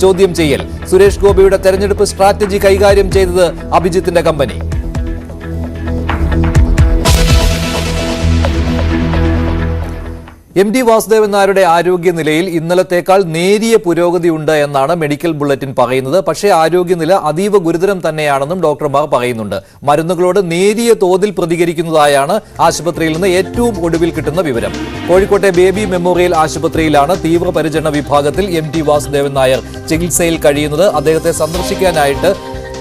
ചോദ്യം ചെയ്യൽ. സുരേഷ് ഗോപിയുടെ തെരഞ്ഞെടുപ്പ് സ്ട്രാറ്റജി കൈകാര്യം ചെയ്തത് അഭിജിത്തിന്റെ കമ്പനി. എം ടി വാസുദേവൻ നായരുടെ ആരോഗ്യനിലയിൽ ഇന്നലത്തേക്കാൾ നേരിയ പുരോഗതിയുണ്ട് എന്നാണ് മെഡിക്കൽ ബുള്ളറ്റിൻ പറയുന്നത്. പക്ഷേ ആരോഗ്യനില അതീവ ഗുരുതരം തന്നെയാണെന്നും ഡോക്ടർമാർ പറയുന്നുണ്ട്. മരുന്നുകളോട് നേരിയ തോതിൽ പ്രതികരിക്കുന്നതായാണ് ആശുപത്രിയിൽ നിന്ന് ഏറ്റവും ഒടുവിൽ കിട്ടുന്ന വിവരം. കോഴിക്കോട്ടെ ബേബി മെമ്മോറിയൽ ആശുപത്രിയിലാണ് തീവ്രപരിചരണ വിഭാഗത്തിൽ എം ടി വാസുദേവൻ നായർ ചികിത്സയിൽ കഴിയുന്നത്. അദ്ദേഹത്തെ സന്ദർശിക്കാനായിട്ട്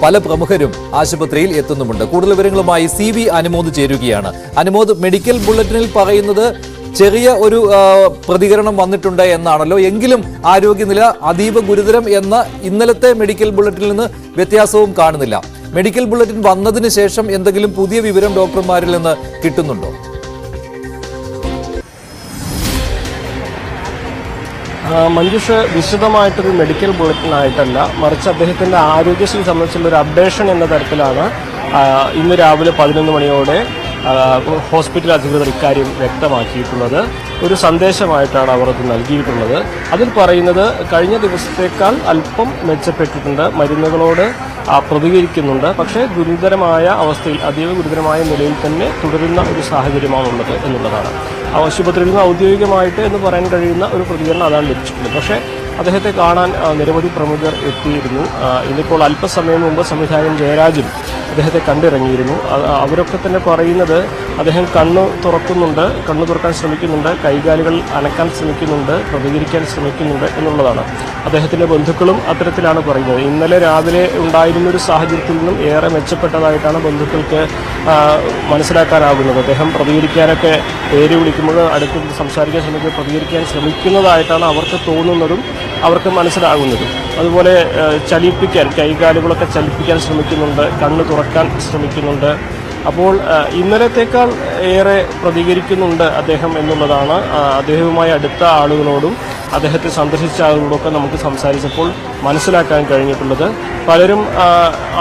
പല പ്രമുഖരും ആശുപത്രിയിൽ എത്തുന്നുമുണ്ട്. കൂടുതൽ വിവരങ്ങളുമായി CV അനുമോദ് ചേരുകയാണ്. അനുമോദ്, മെഡിക്കൽ ബുള്ളറ്റിനിൽ പറയുന്നത് ചെറിയ ഒരു പ്രതികരണം വന്നിട്ടുണ്ട് എന്നാണല്ലോ. എങ്കിലും ആരോഗ്യനില അതീവ ഗുരുതരം എന്ന ഇന്നലത്തെ മെഡിക്കൽ ബുള്ളറ്റിനിൽ നിന്ന് വ്യത്യാസവും കാണുന്നില്ല. മെഡിക്കൽ ബുള്ളറ്റിൻ വന്നതിന് ശേഷം എന്തെങ്കിലും പുതിയ വിവരം ഡോക്ടർമാരിൽ നിന്ന് കിട്ടുന്നുണ്ടോ? മഞ്ജുഷ്, വിശദമായിട്ടൊരു മെഡിക്കൽ ബുള്ളറ്റിൻ ആയിട്ടല്ല, മറിച്ച് അദ്ദേഹത്തിന്റെ ആരോഗ്യസ്ഥിതി സംബന്ധിച്ചുള്ള ഒരു അപ്ഡേഷൻ എന്ന തരത്തിലാണ് ഇന്ന് രാവിലെ 11 മണിയോടെ ഹോസ്പിറ്റൽ അധികൃതർ ഇക്കാര്യം വ്യക്തമാക്കിയിട്ടുള്ളത്. ഒരു സന്ദേശമായിട്ടാണ് അവർ അത് നൽകിയിട്ടുള്ളത്. അതിൽ പറയുന്നത് കഴിഞ്ഞ ദിവസത്തേക്കാൾ അല്പം മെച്ചപ്പെട്ടിട്ടുണ്ട്, മരുന്നുകളോട് പ്രതികരിക്കുന്നുണ്ട്, പക്ഷേ ഗുരുതരമായ അവസ്ഥയിൽ, അതീവ ഗുരുതരമായ നിലയിൽ തന്നെ തുടരുന്ന ഒരു സാഹചര്യമാണുള്ളത് എന്നുള്ളതാണ്. ആശുപത്രിയിൽ നിന്ന് ഔദ്യോഗികമായിട്ട് എന്ന് പറയാൻ കഴിയുന്ന ഒരു പ്രതികരണം അതാണ് ലഭിച്ചിട്ടുള്ളത്. പക്ഷേ അദ്ദേഹത്തെ കാണാൻ നിരവധി പ്രമുഖർ എത്തിയിരുന്നു. ഇന്നിപ്പോൾ അല്പസമയം മുമ്പ് സംവിധായകൻ ജയരാജും അദ്ദേഹത്തെ കണ്ടിറങ്ങിയിരുന്നു. അവരൊക്കെ തന്നെ പറയുന്നത് അദ്ദേഹം കണ്ണു തുറക്കാൻ ശ്രമിക്കുന്നുണ്ട്, കൈകാലുകൾ അനക്കാൻ ശ്രമിക്കുന്നുണ്ട്, പ്രതികരിക്കാൻ ശ്രമിക്കുന്നുണ്ട് എന്നുള്ളതാണ്. അദ്ദേഹത്തിന്റെ ബന്ധുക്കളും അത്തരത്തിലാണ് പറയുന്നത്. ഇന്നലെ രാവിലെ ഉണ്ടായിരുന്നൊരു സാഹചര്യത്തിൽ നിന്നും ഏറെ മെച്ചപ്പെട്ടതായിട്ടാണ് ബന്ധുക്കൾക്ക് മനസ്സിലാക്കാനാകുന്നത്. അദ്ദേഹം പ്രതികരിക്കാനൊക്കെ പേര് വിളിക്കുമ്പോൾ അടുത്ത് സംസാരിക്കാൻ ശ്രമിക്കുക പ്രതികരിക്കാൻ ശ്രമിക്കുന്നതായിട്ടാണ് അവർക്ക് തോന്നുന്നതും അവർക്ക് മനസ്സിലാകുന്നതും. അതുപോലെ ചലിപ്പിക്കാൻ, കൈകാലുകളൊക്കെ ചലിപ്പിക്കാൻ ശ്രമിക്കുന്നുണ്ട്, കണ്ണ് തുറക്കാൻ ശ്രമിക്കുന്നുണ്ട്. അപ്പോൾ ഇന്നലത്തേക്കാൾ ഏറെ പ്രതികരിക്കുന്നുണ്ട് അദ്ദേഹം എന്നുള്ളതാണ് അദ്ദേഹവുമായി അടുത്ത ആളുകളോടും അദ്ദേഹത്തെ സന്ദർശിച്ച ആളുകളോടൊക്കെ നമുക്ക് സംസാരിച്ചപ്പോൾ മനസ്സിലാക്കാൻ കഴിഞ്ഞിട്ടുള്ളത്. പലരും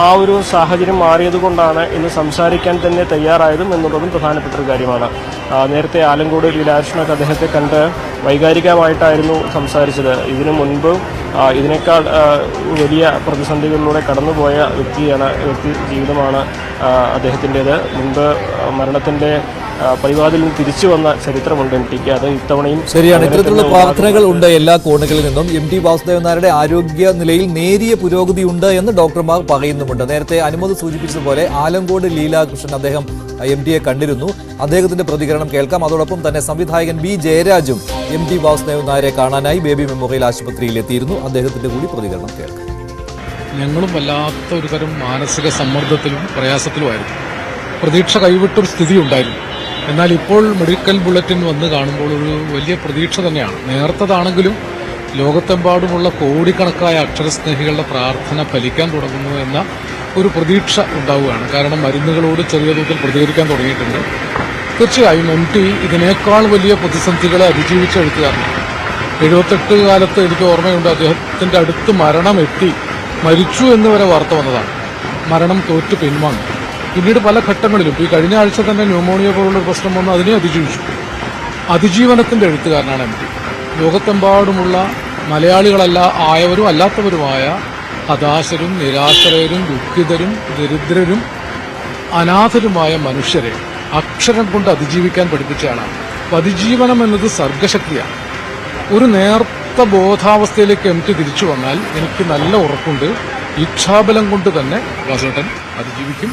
ആ ഒരു സാഹചര്യം മാറിയതുകൊണ്ടാണ് ഇന്ന് സംസാരിക്കാൻ തന്നെ തയ്യാറായതും എന്നുള്ളതും പ്രധാനപ്പെട്ട ഒരു കാര്യമാണ്. നേരത്തെ ആലങ്കോട് ലീലാകൃഷ്ണനൊക്കെ അദ്ദേഹത്തെ കണ്ട് വൈകാരികമായിട്ടായിരുന്നു സംസാരിച്ചത്. ഇതിനു മുൻപ് ഇതിനേക്കാൾ വലിയ പ്രതിസന്ധികളിലൂടെ കടന്നുപോയ വ്യക്തി ജീവിതമാണ് അദ്ദേഹത്തിൻ്റെത്. മുൻപ് മരണത്തിന്റെ പരിപാടിയിൽ നിന്ന് തിരിച്ചു വന്ന ചരിത്രമുണ്ട് എം ടിക്ക്. അത് ഇത്തവണയും ശരിയാണ്. ഇത്തരത്തിലുള്ള പ്രാർത്ഥനകൾ ഉണ്ട് എല്ലാ കോണുകളിൽ നിന്നും. എം ടി വാസുദേവൻ നായരുടെ ആരോഗ്യ നിലയിൽ നേരിയ പുരോഗതി ഉണ്ട് എന്ന് ഡോക്ടർമാർ പറയുന്നുമുണ്ട്. നേരത്തെ അനുമോദ് സൂചിപ്പിച്ചതുപോലെ ആലങ്കോട് ലീലാകൃഷ്ണൻ അദ്ദേഹം എം ടിയെ കണ്ടിരുന്നു. അദ്ദേഹത്തിന്റെ പ്രതികരണം കേൾക്കാം. അതോടൊപ്പം തന്നെ സംവിധായകൻ B ജയരാജും എം ടി വാസുദേവൻ നായരെ കാണാനായി ബേബി മെമ്മോറിയൽ ആശുപത്രിയിൽ എത്തിയിരുന്നു. അദ്ദേഹത്തിന്റെ കൂടി പ്രതികരണം കേൾക്കാം. ഞങ്ങളും വല്ലാത്ത ഒരു തരം മാനസിക സമ്മർദ്ദത്തിലും പ്രയാസത്തിലുമായിരുന്നു. പ്രതീക്ഷ കൈവിട്ടൊരു സ്ഥിതി ഉണ്ടായിരുന്നു. എന്നാൽ ഇപ്പോൾ മെഡിക്കൽ ബുള്ളറ്റിൻ വന്ന് കാണുമ്പോൾ ഒരു വലിയ പ്രതീക്ഷ തന്നെയാണ്. നേരത്തതാണെങ്കിലും ലോകത്തെമ്പാടുമുള്ള കോടിക്കണക്കായ അക്ഷരസ്നേഹികളുടെ പ്രാർത്ഥന ഫലിക്കാൻ തുടങ്ങുന്നു എന്ന ഒരു പ്രതീക്ഷ ഉണ്ടാവുകയാണ്. കാരണം മരുന്നുകളോട് ചെറിയ തോതിൽ പ്രതികരിക്കാൻ തുടങ്ങിയിട്ടുണ്ട്. തീർച്ചയായും എം ടി ഇതിനേക്കാൾ വലിയ പ്രതിസന്ധികളെ അതിജീവിച്ച എഴുത്തുകാരനാണ്. 78 കാലത്ത് എനിക്ക് ഓർമ്മയുണ്ട്, അദ്ദേഹത്തിന്റെ അടുത്ത് മരണം എത്തി, മരിച്ചു എന്ന് വരെ വാർത്ത വന്നതാണ്. മരണം തോറ്റ് പിൻവാങ്ങി. പിന്നീട് പല ഘട്ടങ്ങളിലും, ഈ കഴിഞ്ഞ ആഴ്ച തന്നെ ന്യൂമോണിയ പോലുള്ള പ്രശ്നം വന്ന് അതിനെ അതിജീവിച്ചു. അതിജീവനത്തിന്റെ എഴുത്തുകാരനാണ് എം ടി. ലോകത്തെമ്പാടുമുള്ള മലയാളികളല്ല ആയവരും അല്ലാത്തവരുമായ ഹതാശരും നിരാശരരും ദുഃഖിതരും ദരിദ്രരും അനാഥരുമായ മനുഷ്യരെ അക്ഷരം കൊണ്ട് അതിജീവിക്കാൻ പഠിപ്പിച്ചയാളാണ്. അതിജീവനം എന്നത് സർഗശക്തിയാണ്. ഒരു നേർത്ത ബോധാവസ്ഥയിലേക്ക് എം ടി തിരിച്ചു വന്നാൽ എനിക്ക് നല്ല ഉറപ്പുണ്ട്, ഇച്ഛാബലം കൊണ്ട് തന്നെ വാസുദേവൻ അതിജീവിക്കും.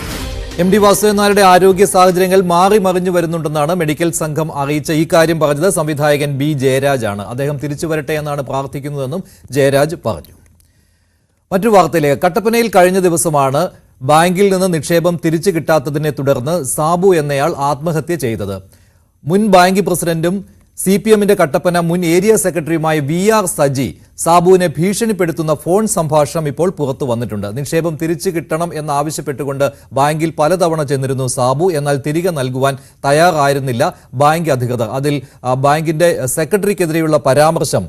എം ടി വാസുദേവൻ നായരുടെ ആരോഗ്യ സാഹചര്യങ്ങൾ മാറി മറിഞ്ഞു വരുന്നുണ്ടെന്നാണ് മെഡിക്കൽ സംഘം അറിയിച്ച ഈ കാര്യം പറഞ്ഞത് സംവിധായകൻ B ജയരാജാണ്. അദ്ദേഹം തിരിച്ചു വരട്ടെ എന്നാണ് പ്രാർത്ഥിക്കുന്നതെന്നും ജയരാജ് പറഞ്ഞു. മറ്റൊരു വാർത്തയിലേക്ക്. കട്ടപ്പനയിൽ കഴിഞ്ഞ ദിവസമാണ് ബാങ്കിൽ നിന്ന് നിക്ഷേപം തിരിച്ചു കിട്ടാത്തതിനെ തുടർന്ന് സാബു എന്നയാൾ ആത്മഹത്യ ചെയ്തത്. മുൻ ബാങ്ക് പ്രസിഡന്റും CPMന്റെ കട്ടപ്പന മുൻ ഏരിയ സെക്രട്ടറിയുമായ VR സജി സാബുവിനെ ഭീഷണിപ്പെടുത്തുന്ന ഫോൺ സംഭാഷണം ഇപ്പോൾ പുറത്തു വന്നിട്ടുണ്ട്. നിക്ഷേപം തിരിച്ചു കിട്ടണം എന്നാവശ്യപ്പെട്ടുകൊണ്ട് ബാങ്കിൽ പലതവണ ചെന്നിരുന്നു സാബു. എന്നാൽ തിരികെ നൽകുവാൻ തയ്യാറായിരുന്നില്ല ബാങ്ക് അധികൃതർ. അതിൽ ബാങ്കിന്റെ സെക്രട്ടറിക്കെതിരെയുള്ള പരാമർശം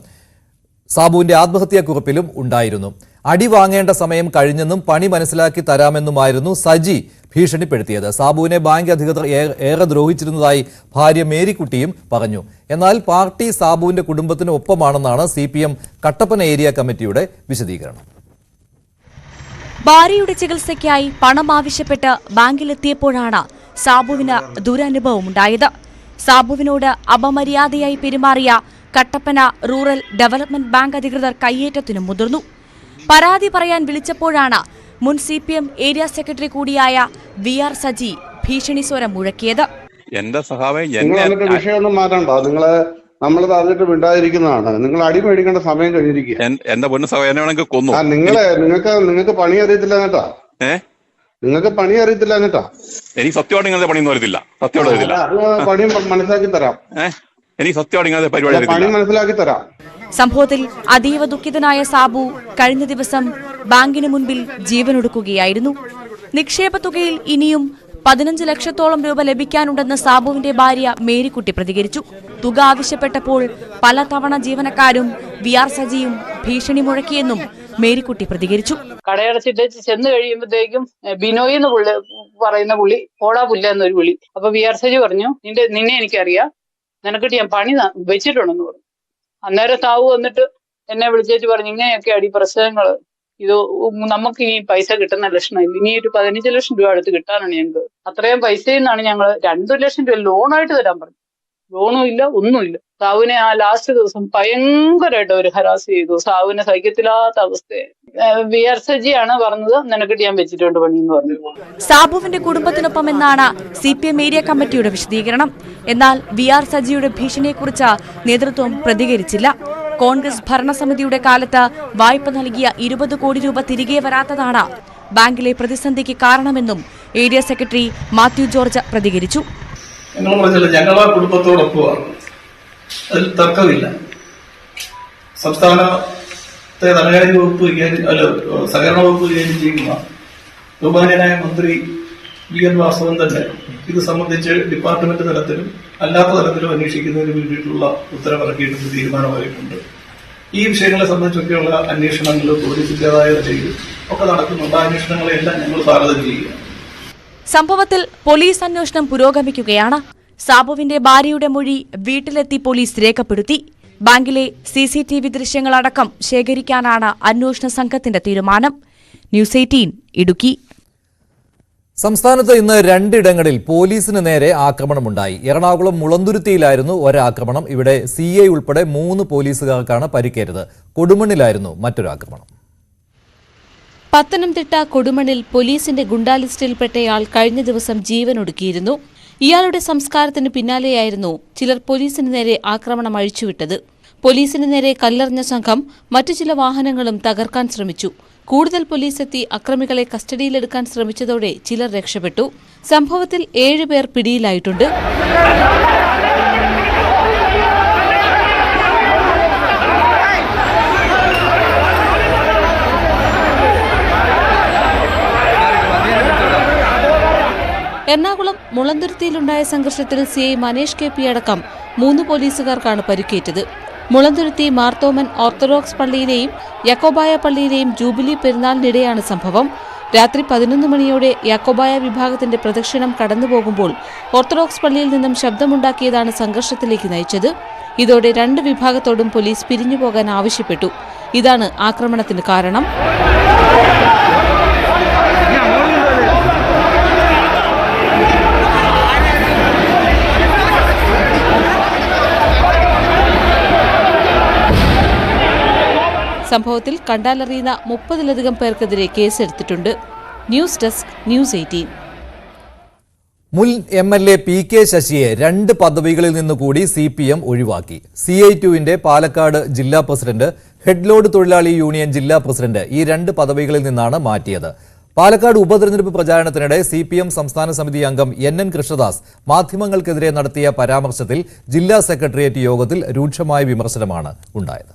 സാബുവിന്റെ ആത്മഹത്യാക്കുറിപ്പിലും ഉണ്ടായിരുന്നു. അടി വാങ്ങേണ്ട സമയം കഴിഞ്ഞെന്നും പണി മനസ്സിലാക്കി തരാമെന്നുമായിരുന്നു സജി ഭീഷണിപ്പെടുത്തിയത്. സാബുവിനെ ബാങ്ക് അധികൃതർ ഏറെ ദ്രോഹിച്ചിരുന്നതായി ഭാര്യ മേരിക്കുട്ടിയും പറഞ്ഞു. എന്നാൽ പാർട്ടി സാബുവിന്റെ കുടുംബത്തിന് ഒപ്പമാണെന്നാണ് CPM കട്ടപ്പന ഏരിയ കമ്മിറ്റിയുടെ വിശദീകരണം. ഭാര്യയുടെ ചികിത്സയ്ക്കായി പണം ആവശ്യപ്പെട്ട് ബാങ്കിലെത്തിയപ്പോഴാണ് സാബുവിന് ദുരനുഭവമുണ്ടായത്. സാബുവിനോട് അപമര്യാദയായി പെരുമാറിയ കട്ടപ്പന റൂറൽ ഡെവലപ്മെന്റ് ബാങ്ക് അധികൃതർ കയ്യേറ്റത്തിനും മുതിർന്നു. പരാതി പറയാൻ വിളിച്ചപ്പോഴാണ് മുൻ CPM ഏരിയ സെക്രട്ടറി കൂടിയായ VR സജി ഭീഷണി സ്വരം മുഴക്കിയത്. എന്റെ സഹാബേ വിഷയമൊന്നും മാറ്റണ്ട, നമ്മളത് അറിഞ്ഞിട്ട് മിണ്ടാതിരിക്കുന്നതാണ്. നിങ്ങൾ അടി മേടിക്കേണ്ട സമയം കഴിഞ്ഞിരിക്കുക. എന്റെ പൊന്നു സഹായം വേണമെങ്കിൽ കൊന്നു. നിങ്ങൾക്ക് പണി അറിയത്തില്ല എന്നിട്ടാ. നിങ്ങൾക്ക് പണി അറിയത്തില്ല എന്നിട്ടാ. എനിക്ക് സത്യമായിട്ട് നിങ്ങളുടെ പണിയൊന്നും അറിയത്തില്ല. സത്യമായിട്ട് അറിയത്തില്ല. പണി മനസ്സിലാക്കി തരാം. എനിക്ക് സത്യമായിട്ട് നിങ്ങളുടെ പരിപാടി പണി മനസ്സിലാക്കി തരാം. സംഭവത്തിൽ അതീവ ദുഃഖിതനായ സാബു കഴിഞ്ഞ ദിവസം ബാങ്കിന് മുൻപിൽ ജീവനൊടുക്കുകയായിരുന്നു. നിക്ഷേപ തുകയിൽ ഇനിയും 15 ലക്ഷത്തോളം രൂപ ലഭിക്കാനുണ്ടെന്ന് സാബുവിന്റെ ഭാര്യ മേരിക്കുട്ടി പ്രതികരിച്ചു. തുക ആവശ്യപ്പെട്ടപ്പോൾ പലതവണ ജീവനക്കാരും VR സജിയും ഭീഷണി മുഴക്കിയെന്നും മേരിക്കുട്ടി പ്രതികരിച്ചു. കടയടച്ചിട്ട് ചെന്ന് കഴിയുമ്പോഴത്തേക്കും ബിനോയ് എന്ന് പറയുന്ന പുള്ളി ഓടാ പുല്ല എന്നൊരു വിളി. അപ്പൊ VR സജി പറഞ്ഞു, നിന്നെ എനിക്കറിയാം, നിനക്കിട്ട് ഞാൻ പണി വെച്ചിട്ടുണ്ടെന്ന് പറഞ്ഞു. അന്നേരം സാബു വന്നിട്ട് എന്നെ വിളിച്ചേച്ച് പറഞ്ഞു, ഇങ്ങനെയൊക്കെ അടി പ്രശ്നങ്ങള്, ഇത് നമുക്ക് ഈ പൈസ കിട്ടുന്ന ലക്ഷണമില്ല, ഇനി ഒരു 15 ലക്ഷം രൂപ അടുത്ത് കിട്ടാനാണ് ഞങ്ങൾക്ക്. അത്രയും പൈസയിൽ നിന്നാണ് ഞങ്ങൾ 2 ലക്ഷം രൂപ ലോണായിട്ട് തരാൻ പറഞ്ഞു. ലോണും ഇല്ല, ഒന്നുമില്ല. സാബുവിനെ ആ ലാസ്റ്റ് ദിവസം ഭയങ്കരമായിട്ട് അവർ ഹരാസ് ചെയ്തു. സാബുവിനെ സഹിക്കത്തില്ലാത്ത അവസ്ഥയെ VR സജിയാണ് പറഞ്ഞത്, നിനക്കിട്ട് ഞാൻ വെച്ചിട്ടുണ്ട് പണി എന്ന് പറഞ്ഞു. സാബുവിന്റെ കുടുംബത്തിനൊപ്പം എന്നാണ് CPM ഏരിയ കമ്മിറ്റിയുടെ വിശദീകരണം. എന്നാൽ VR സജിയുടെ ഭീഷണിയെക്കുറിച്ച് നേതൃത്വം പ്രതികരിച്ചില്ല. കോൺഗ്രസ് ഭരണസമിതിയുടെ കാലത്ത് വായ്പ നൽകിയ 20 കോടി രൂപ തിരികെ വരാത്തതാണ് ബാങ്കിലെ പ്രതിസന്ധിക്ക് കാരണമെന്നും ഏരിയ സെക്രട്ടറി മാത്യു ജോർജ് പ്രതികരിച്ചു. ഞങ്ങൾ ആ കുടുംബത്തോടൊപ്പമാണ്, അതിൽ തർക്കമില്ല. സംസ്ഥാനത്തെ ധനകാര്യ വകുപ്പ് സഹകരണ വകുപ്പ് കൈകാര്യം ചെയ്യുന്ന ബഹുമാന്യനായ മന്ത്രി VN വാസവൻ തന്നെ ഇത് സംബന്ധിച്ച് ഡിപ്പാർട്ട്മെന്റ് തലത്തിലും അല്ലാത്ത തലത്തിലും അന്വേഷിക്കുന്നതിന് വേണ്ടിയിട്ടുള്ള ഉത്തരവിറക്കിയിട്ടുണ്ട്, തീരുമാനമായിട്ടുണ്ട്. ഈ വിഷയങ്ങളെ സംബന്ധിച്ചൊക്കെയുള്ള അന്വേഷണങ്ങൾ പോലീസിന്റേതായ നിലയിൽ ഒക്കെ നടക്കുന്നുണ്ട്. ആ അന്വേഷണങ്ങളെല്ലാം ഞങ്ങൾ സ്വാഗതം ചെയ്യുക. സംഭവത്തിൽ പോലീസ് അന്വേഷണം പുരോഗമിക്കുകയാണ്. സാബുവിന്റെ ഭാര്യയുടെ മൊഴി വീട്ടിലെത്തി പോലീസ് രേഖപ്പെടുത്തി. ബാങ്കിലെ CCTV ദൃശ്യങ്ങളടക്കം ശേഖരിക്കാനാണ് അന്വേഷണ സംഘത്തിന്റെ തീരുമാനം. ന്യൂസ് 18 ഇടുക്കി. സംസ്ഥാനത്ത് ഇന്ന് 2 ഇടങ്ങളിൽ പോലീസിന് നേരെ ആക്രമണമുണ്ടായി. എറണാകുളം മുളന്തുരുത്തിയിലായിരുന്നു ഒരാക്രമണം. ഇവിടെ CI ഉൾപ്പെടെ 3 പോലീസുകാർക്കാണ് പരിക്കേറ്റത്. കൊടുമണ്ണിലായിരുന്നു മറ്റൊരു ആക്രമണം. പത്തനംതിട്ട കൊടുമണ്ണിൽ പോലീസിന്റെ ഗുണ്ടാ ലിസ്റ്റിൽപ്പെട്ടയാൾ കഴിഞ്ഞ ദിവസം ജീവനൊടുക്കിയിരുന്നു. ഇയാളുടെ സംസ്കാരത്തിന് പിന്നാലെയായിരുന്നു ചിലർ പോലീസിന് നേരെ ആക്രമണം അഴിച്ചുവിട്ടത്. പോലീസിന് നേരെ കല്ലെറിഞ്ഞ സംഘം മറ്റു ചില വാഹനങ്ങളും തകർക്കാൻ ശ്രമിച്ചു. കൂടുതൽ പോലീസ് എത്തി അക്രമികളെ കസ്റ്റഡിയിലെടുക്കാൻ ശ്രമിച്ചതോടെ ചിലർ രക്ഷപ്പെട്ടു. സംഭവത്തിൽ 7 പേർ പിടിയിലായിട്ടുണ്ട്. എറണാകുളം മുളന്തുരുത്തിയിലുണ്ടായ സംഘർഷത്തിൽ CI മനേഷ് KP അടക്കം 3 പോലീസുകാർക്കാണ് പരിക്കേറ്റത്. മുളന്തുരുത്തി മാർത്തോമൻ ഓർത്തഡോക്സ് പള്ളിയിലെയും യാക്കോബായ പള്ളിയിലെയും ജൂബിലി പെരുന്നാളിനിടെയാണ് സംഭവം. രാത്രി 11 മണിയോടെ യാക്കോബായ വിഭാഗത്തിന്റെ പ്രദക്ഷിണം കടന്നുപോകുമ്പോൾ ഓർത്തഡോക്സ് പള്ളിയിൽ നിന്നും ശബ്ദമുണ്ടാക്കിയതാണ് സംഘർഷത്തിലേക്ക് നയിച്ചത്. ഇതോടെ 2 വിഭാഗത്തോടും പോലീസ് പിരിഞ്ഞുപോകാൻ ആവശ്യപ്പെട്ടു. ഇതാണ് ആക്രമണത്തിന് കാരണം. സംഭവത്തിൽ കണ്ടാലറിയുന്ന 30-ലധികം പേർക്കെതിരെ കേസെടുത്തിട്ടുണ്ട്. News desk news 18. മുൻ MLA PK ശശിയെ 2 പദവികളിൽ നിന്നുകൂടി CPM ഒഴിവാക്കി. CI2വിന്റെ പാലക്കാട് ജില്ലാ പ്രസിഡന്റ്, ഹെഡ്ലോഡ് തൊഴിലാളി യൂണിയൻ ജില്ലാ പ്രസിഡന്റ് ഈ 2 പദവികളിൽ നിന്നാണ് മാറ്റിയത്. പാലക്കാട് ഉപതെരഞ്ഞെടുപ്പ് പ്രചാരണത്തിനിടെ CPM സംസ്ഥാന സമിതി അംഗം NN കൃഷ്ണദാസ് മാധ്യമങ്ങൾക്കെതിരെ നടത്തിയ പരാമർശത്തിൽ ജില്ലാ സെക്രട്ടേറിയറ്റ് യോഗത്തിൽ രൂക്ഷമായ വിമർശനമാണ് ഉണ്ടായത്.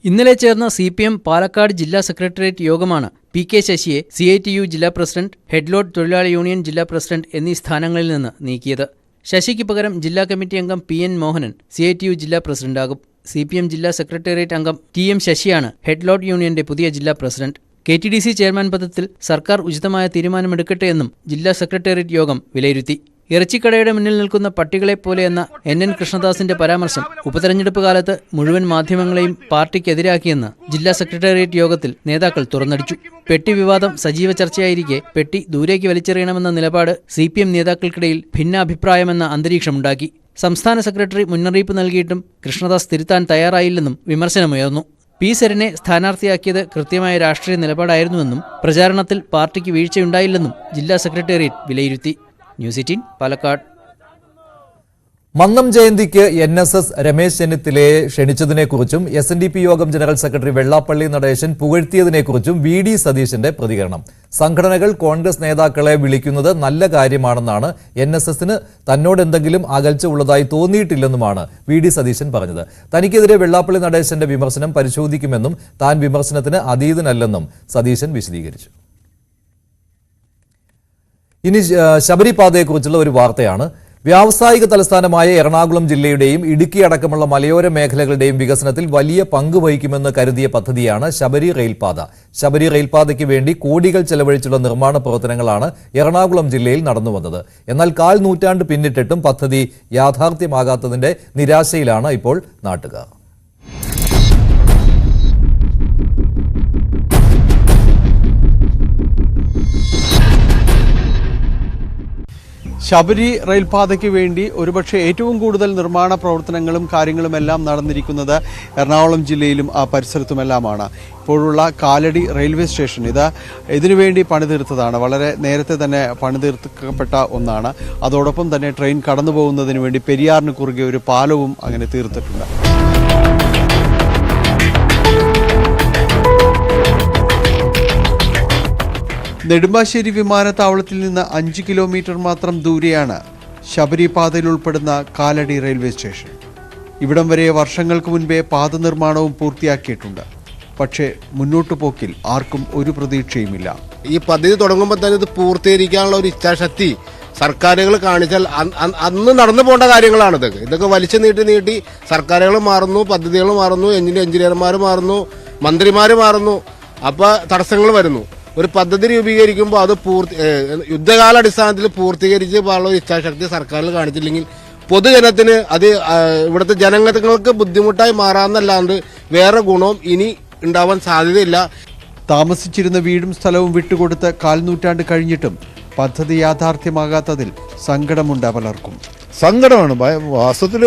ഇന്നലെ ചേർന്ന CPM പാലക്കാട് ജില്ലാ സെക്രട്ടേറിയറ്റ് യോഗമാണ് PK ശശിയെ CITU ജില്ലാ പ്രസിഡന്റ്, ഹെഡ്ലോഡ് തൊഴിലാളി യൂണിയൻ ജില്ലാ പ്രസിഡന്റ് എന്നീ സ്ഥാനങ്ങളിൽ നിന്ന് നീക്കിയത്. ശശിക്ക് പകരം ജില്ലാ കമ്മിറ്റി അംഗം PN മോഹനൻ CITU ജില്ലാ പ്രസിഡന്റാകും. CPM ജില്ലാ സെക്രട്ടേറിയറ്റ് അംഗം TM ശശിയാണ് ഹെഡ്ലോഡ് യൂണിയന്റെ പുതിയ ജില്ലാ പ്രസിഡന്റ്. KTDC ചെയർമാൻ പദത്തിൽ സർക്കാർ ഉചിതമായ തീരുമാനമെടുക്കട്ടെ എന്നും ജില്ലാ സെക്രട്ടേറിയറ്റ് യോഗം വിലയിരുത്തി. ഇറച്ചിക്കടയുടെ മുന്നിൽ നിൽക്കുന്ന പട്ടികളെപ്പോലെ എന്ന NN കൃഷ്ണദാസിന്റെ പരാമർശം ഉപതെരഞ്ഞെടുപ്പ് കാലത്ത് മുഴുവൻ മാധ്യമങ്ങളെയും പാർട്ടിക്കെതിരാക്കിയെന്ന് ജില്ലാ സെക്രട്ടേറിയറ്റ് യോഗത്തിൽ നേതാക്കൾ തുറന്നടിച്ചു. പെട്ടി വിവാദം സജീവ ചർച്ചയായിരിക്കെ പെട്ടി ദൂരേക്ക് വലിച്ചെറിയണമെന്ന നിലപാട് CPM നേതാക്കൾക്കിടയിൽ ഭിന്നാഭിപ്രായമെന്ന അന്തരീക്ഷമുണ്ടാക്കി. സംസ്ഥാന സെക്രട്ടറി മുന്നറിയിപ്പ് നൽകിയിട്ടും കൃഷ്ണദാസ് തിരുത്താൻ തയ്യാറായില്ലെന്നും വിമർശനമുയർന്നു. P. സരിനെ സ്ഥാനാർത്ഥിയാക്കിയത് കൃത്യമായ രാഷ്ട്രീയ നിലപാടായിരുന്നുവെന്നും പ്രചാരണത്തിൽ പാർട്ടിക്ക് വീഴ്ചയുണ്ടായില്ലെന്നും ജില്ലാ സെക്രട്ടേറിയറ്റ് വിലയിരുത്തി. ന്യൂസ് 18 പാലക്കാട്. മന്നം ജയന്തിക്ക് NSS രമേശ് ചെന്നിത്തലയെ ക്ഷണിച്ചതിനെക്കുറിച്ചും SNDP യോഗം ജനറൽ സെക്രട്ടറി വെള്ളാപ്പള്ളി നടേശൻ പുകഴ്ത്തിയതിനെക്കുറിച്ചും VD സതീശന്റെ പ്രതികരണം. സംഘടനകൾ കോൺഗ്രസ് നേതാക്കളെ വിളിക്കുന്നത് നല്ല കാര്യമാണെന്നാണ്, NSSന് തന്നോടെന്തെങ്കിലും അകൽച്ച ഉള്ളതായി തോന്നിയിട്ടില്ലെന്നുമാണ് VD സതീശൻ പറഞ്ഞത്. തനിക്കെതിരെ വെള്ളാപ്പള്ളി നടേശന്റെ വിമർശനം പരിശോധിക്കുമെന്നും താൻ വിമർശനത്തിന് അതീതനല്ലെന്നും സതീശൻ വിശദീകരിച്ചു. ഇനി ശബരിപാതയെക്കുറിച്ചുള്ള ഒരു വാർത്തയാണ്. വ്യാവസായിക തലസ്ഥാനമായ എറണാകുളം ജില്ലയുടെയും ഇടുക്കി അടക്കമുള്ള മലയോര മേഖലകളുടെയും വികസനത്തിൽ വലിയ പങ്ക് വഹിക്കുമെന്ന് കരുതിയ പദ്ധതിയാണ് ശബരി റെയിൽപാത. ശബരി റെയിൽപാതയ്ക്ക് വേണ്ടി കോടികൾ ചെലവഴിച്ചുള്ള നിർമ്മാണ പ്രവർത്തനങ്ങളാണ് എറണാകുളം ജില്ലയിൽ നടന്നുവന്നത്. എന്നാൽ 1/4 നൂറ്റാണ്ട് പിന്നിട്ടിട്ടും പദ്ധതി യാഥാർത്ഥ്യമാകാത്തതിന്റെ നിരാശയിലാണ് ഇപ്പോൾ നാട്ടുകാർ. ശബരി റെയിൽപാതയ്ക്ക് വേണ്ടി ഒരുപക്ഷെ ഏറ്റവും കൂടുതൽ നിർമ്മാണ പ്രവർത്തനങ്ങളും കാര്യങ്ങളുമെല്ലാം നടന്നിരിക്കുന്നത് എറണാകുളം ജില്ലയിലും ആ പരിസരത്തുമെല്ലാമാണ്. ഇപ്പോഴുള്ള കാലടി റെയിൽവേ സ്റ്റേഷൻ ഇതിനുവേണ്ടി പണിതീർത്തതാണ്. വളരെ നേരത്തെ തന്നെ പണിതീർക്കപ്പെട്ട ഒന്നാണ്. അതോടൊപ്പം തന്നെ ട്രെയിൻ കടന്നു പോകുന്നതിന് വേണ്ടി പെരിയാറിന് കുറുകെ ഒരു പാലവും അങ്ങനെ തീർത്തിട്ടുണ്ട്. നെടുമ്പാശ്ശേരി വിമാനത്താവളത്തിൽ നിന്ന് 5 കിലോമീറ്റർ മാത്രം ദൂരെയാണ് ശബരി പാതയിൽ ഉൾപ്പെടുന്ന കാലടി റെയിൽവേ സ്റ്റേഷൻ. ഇവിടം വരെ വർഷങ്ങൾക്ക് മുൻപേ പാത നിർമ്മാണവും പൂർത്തിയാക്കിയിട്ടുണ്ട്. പക്ഷേ മുന്നോട്ടു പോക്കിൽ ആർക്കും ഒരു പ്രതീക്ഷയുമില്ല. ഈ പദ്ധതി തുടങ്ങുമ്പോൾ തന്നെ ഇത് പൂർത്തീകരിക്കാനുള്ള ഒരു ഇച്ഛാശക്തി സർക്കാരുകൾ കാണിച്ചാൽ അന്ന് നടന്നു പോകേണ്ട കാര്യങ്ങളാണിത്. ഇതൊക്കെ വലിച്ചു നീട്ടി സർക്കാരുകൾ മാറുന്നു, പദ്ധതികൾ മാറുന്നു, എഞ്ചിനീയർമാർ മാറുന്നു, മന്ത്രിമാർ മാറുന്നു, അപ്പോൾ തടസ്സങ്ങൾ വരുന്നു. ഒരു പദ്ധതി രൂപീകരിക്കുമ്പോൾ അത് യുദ്ധകാലാടിസ്ഥാനത്തിൽ പൂർത്തീകരിച്ച് പോകാനുള്ള ഇച്ഛാശക്തി സർക്കാരിൽ കാണിച്ചില്ലെങ്കിൽ പൊതുജനത്തിന് അത് ഇവിടുത്തെ ജനങ്ങൾക്ക് ബുദ്ധിമുട്ടായി മാറാമെന്നല്ലാണ്ട് വേറെ ഗുണവും ഇനി ഉണ്ടാവാൻ സാധ്യതയില്ല. താമസിച്ചിരുന്ന വീടും സ്ഥലവും വിട്ടുകൊടുത്ത് 1/4 നൂറ്റാണ്ട് കഴിഞ്ഞിട്ടും പദ്ധതി യാഥാർത്ഥ്യമാകാത്തതിൽ സങ്കടമുണ്ട് പലർക്കും. സങ്കടമാണ് വാസ്തവത്തിൽ.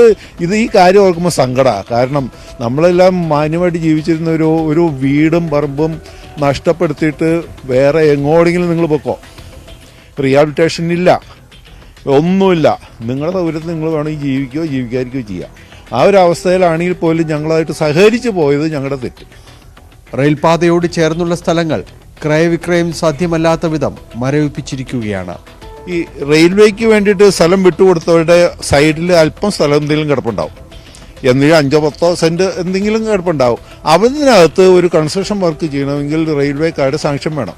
ഈ കാര്യം ഓർക്കുമ്പോൾ സങ്കടമാണ്. കാരണം നമ്മളെല്ലാം മാന്യമായിട്ട് ജീവിച്ചിരുന്ന ഒരു വീടും പറമ്പും നഷ്ടപ്പെടുത്തിയിട്ട് വേറെ എങ്ങോടെങ്കിലും നിങ്ങൾ പൊക്കോ, റീഹാബിലിറ്റേഷൻ ഇല്ല, ഒന്നുമില്ല. നിങ്ങളുടെ സൗകര്യത്തിൽ നിങ്ങൾ വേണമെങ്കിൽ ജീവിക്കാതിരിക്കുകയോ ചെയ്യാം. ആ ഒരു അവസ്ഥയിലാണെങ്കിൽ പോലും ഞങ്ങളായിട്ട് സഹകരിച്ചു പോയത് ഞങ്ങളുടെ തെറ്റ്. റെയിൽപാതയോട് ചേർന്നുള്ള സ്ഥലങ്ങൾ ക്രയവിക്രയം സാധ്യമല്ലാത്ത വിധം മരവിപ്പിച്ചിരിക്കുകയാണ്. ഈ റെയിൽവേക്ക് വേണ്ടിയിട്ട് സ്ഥലം വിട്ടുകൊടുത്തവരുടെ സൈഡിൽ അല്പം സ്ഥലം എന്തെങ്കിലും കിടപ്പുണ്ടാവും, എന്തെങ്കിലും 5-10 സെന്റ് എന്തെങ്കിലും കിടപ്പുണ്ടാവും. അതിനകത്ത് ഒരു കൺസ്ട്രക്ഷൻ വർക്ക് ചെയ്യണമെങ്കിൽ റെയിൽവേക്കാരുടെ സാങ്ഷൻ വേണം,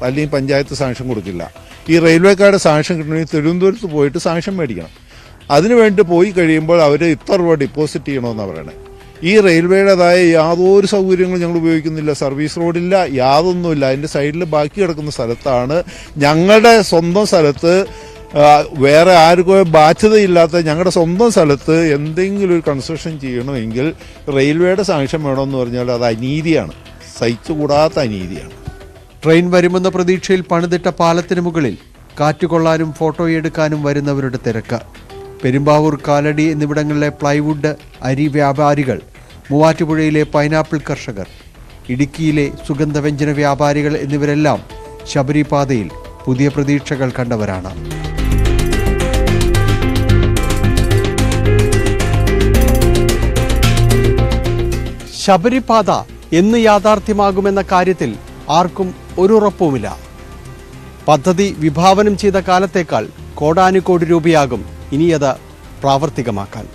അല്ലെങ്കിൽ പഞ്ചായത്ത് സാങ്ഷൻ കൊടുക്കില്ല. ഈ റെയിൽവേക്കാരുടെ സാങ്ഷൻ കിട്ടണമെങ്കിൽ തിരുവനന്തപുരത്ത് പോയിട്ട് സാങ്ഷൻ മേടിക്കണം. അതിനുവേണ്ടി പോയി കഴിയുമ്പോൾ അവർ ഇത്ര രൂപ ഡിപ്പോസിറ്റ് ചെയ്യണമെന്നാണ് പറയണത്. ഈ റെയിൽവേയുടേതായ യാതൊരു സൗകര്യങ്ങളും ഞങ്ങൾ ഉപയോഗിക്കുന്നില്ല. സർവീസ് റോഡില്ല, യാതൊന്നുമില്ല. അതിൻ്റെ സൈഡിൽ ബാക്കി കിടക്കുന്ന സ്ഥലത്താണ്, ഞങ്ങളുടെ സ്വന്തം സ്ഥലത്ത്, വേറെ ആർക്കും ബാധ്യതയില്ലാത്ത ഞങ്ങളുടെ സ്വന്തം സ്ഥലത്ത് എന്തെങ്കിലും ഒരു കൺസ്ട്രക്ഷൻ ചെയ്യണമെങ്കിൽ റെയിൽവേയുടെ സാങ്ഷൻ വേണമെന്ന് പറഞ്ഞാൽ അത് അനീതിയാണ്, സഹിച്ചുകൂടാത്ത അനീതിയാണ്. ട്രെയിൻ വരുമെന്ന പ്രതീക്ഷയിൽ പണിതിട്ട പാലത്തിന് മുകളിൽ കാറ്റുകൊള്ളാനും ഫോട്ടോയെടുക്കാനും വരുന്നവരുടെ തിരക്ക്. പെരുമ്പാവൂർ, കാലടി എന്നിവിടങ്ങളിലെ പ്ലൈവുഡ്, അരി വ്യാപാരികൾ, മൂവാറ്റുപുഴയിലെ പൈനാപ്പിൾ കർഷകർ, ഇടുക്കിയിലെ സുഗന്ധവ്യഞ്ജന വ്യാപാരികൾ എന്നിവരെല്ലാം ശബരിപാതയിൽ പുതിയ പ്രതീക്ഷകൾ കണ്ടവരാണ്. ശബരിപാത എന്ന് യാഥാർത്ഥ്യമാകുമെന്ന കാര്യത്തിൽ ആർക്കും ഒരു ഉറപ്പുമില്ല. പദ്ധതി വിഭാവനം ചെയ്ത കാലത്തേക്കാൾ കോടാനുകോടി രൂപയാകും ഇനിയത് പ്രാവർത്തികമാക്കാൻ.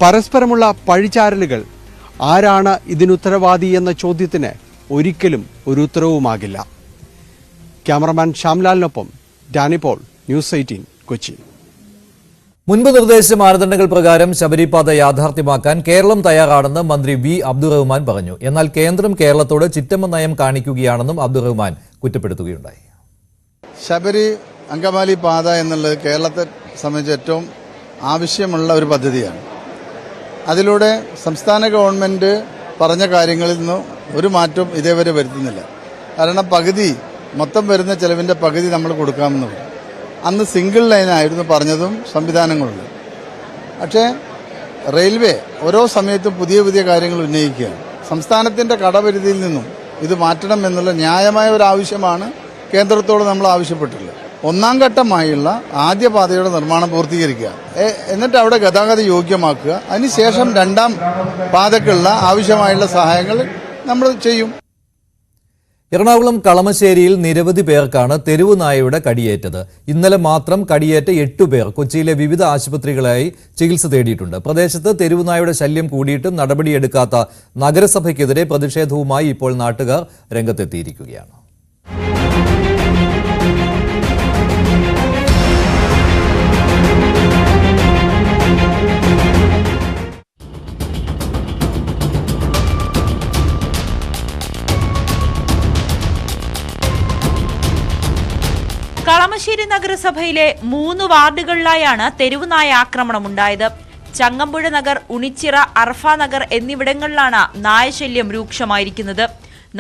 പരസ്പരമുള്ള പഴിചാരലുകൾ, ആരാണ് ഇതിനുത്തരവാദി എന്ന ചോദ്യത്തിന് ഒരിക്കലും ഒരു ഉത്തരവുമാകില്ല. ക്യാമറമാൻ ശ്യാംലാലിനൊപ്പം ഡാനി പോൾ, ന്യൂസ് 18 കൊച്ചി. മുൻപ് നിർദ്ദേശിച്ച മാനദണ്ഡങ്ങൾ പ്രകാരം ശബരിപാത യാഥാർത്ഥ്യമാക്കാൻ കേരളം തയ്യാറാണെന്ന് മന്ത്രി വി അബ്ദുറഹ്മാൻ പറഞ്ഞു. എന്നാൽ കേന്ദ്രം കേരളത്തോട് ചിറ്റമ്മ നയം കാണിക്കുകയാണെന്നും അബ്ദുറഹ്മാൻ കുറ്റപ്പെടുത്തുകയുണ്ടായി. ശബരി അങ്കമാലി പാത എന്നുള്ളത് കേരളത്തെ സംബന്ധിച്ച് ഏറ്റവും ആവശ്യമുള്ള ഒരു പദ്ധതിയാണ്. അതിലൂടെ സംസ്ഥാന ഗവൺമെൻറ് പറഞ്ഞ കാര്യങ്ങളിൽ നിന്ന് ഒരു മാറ്റവും ഇതേവരെ വരുത്തുന്നില്ല. കാരണം മൊത്തം വരുന്ന ചെലവിൻ്റെ പകുതി നമ്മൾ കൊടുക്കാമെന്ന് പറഞ്ഞു. അന്ന് സിംഗിൾ ലൈനായിരുന്നു പറഞ്ഞതും സംവിധാനങ്ങളുണ്ട്. പക്ഷേ റെയിൽവേ ഓരോ സമയത്തും പുതിയ പുതിയ കാര്യങ്ങൾ ഉന്നയിക്കുകയാണ്. സംസ്ഥാനത്തിൻ്റെ കടപരിധിയിൽ നിന്നും ഇത് മാറ്റണം എന്നുള്ള ന്യായമായ ഒരു ആവശ്യമാണ് കേന്ദ്രത്തോട് നമ്മൾ ആവശ്യപ്പെട്ടിട്ടുള്ളത്. ഒന്നാം ഘട്ടമായുള്ള ആദ്യ പാതയുടെ നിർമ്മാണം പൂർത്തീകരിക്കുക, എന്നിട്ട് അവിടെ ഗതാഗത യോഗ്യമാക്കുക. അതിനുശേഷം രണ്ടാം പാതയ്ക്കുള്ള ആവശ്യമായുള്ള സഹായങ്ങൾ നമ്മൾ ചെയ്യും. എറണാകുളം കളമശ്ശേരിയിൽ നിരവധി പേർക്കാണ് തെരുവു നായയുടെ കടിയേറ്റത്. ഇന്നലെ മാത്രം കടിയേറ്റ 8 പേർ കൊച്ചിയിലെ വിവിധ ആശുപത്രികളായി ചികിത്സ തേടിയിട്ടുണ്ട്. പ്രദേശത്ത് തെരുവു നായയുടെ ശല്യം കൂടിയിട്ടും നടപടിയെടുക്കാത്ത നഗരസഭയ്ക്കെതിരെ പ്രതിഷേധവുമായി ഇപ്പോൾ നാട്ടുകാർ രംഗത്തെത്തിയിരിക്കുകയാണ്. കളമശ്ശേരി നഗരസഭയിലെ 3 വാർഡുകളിലായാണ് തെരുവുനായ ആക്രമണമുണ്ടായത്. ചങ്ങമ്പുഴ നഗർ, ഉണിച്ചിറ, അർഫ നഗർ എന്നിവിടങ്ങളിലാണ് നായശല്യം രൂക്ഷമായിരിക്കുന്നത്.